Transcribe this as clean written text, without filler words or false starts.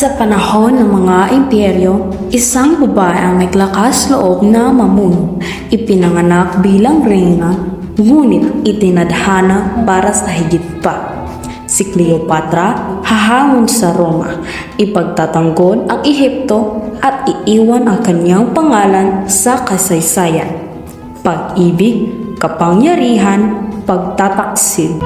Sa panahon ng mga imperyo, isang babae ang may lakas loob na mamuno. Ipinanganak bilang reyna, ngunit itinadhana para sa higit pa. Si Cleopatra hahamon sa Roma, ipagtatanggol ang Ehipto at iiwan ang kanyang pangalan sa kasaysayan. Pag-ibig, kapangyarihan, pagtataksil.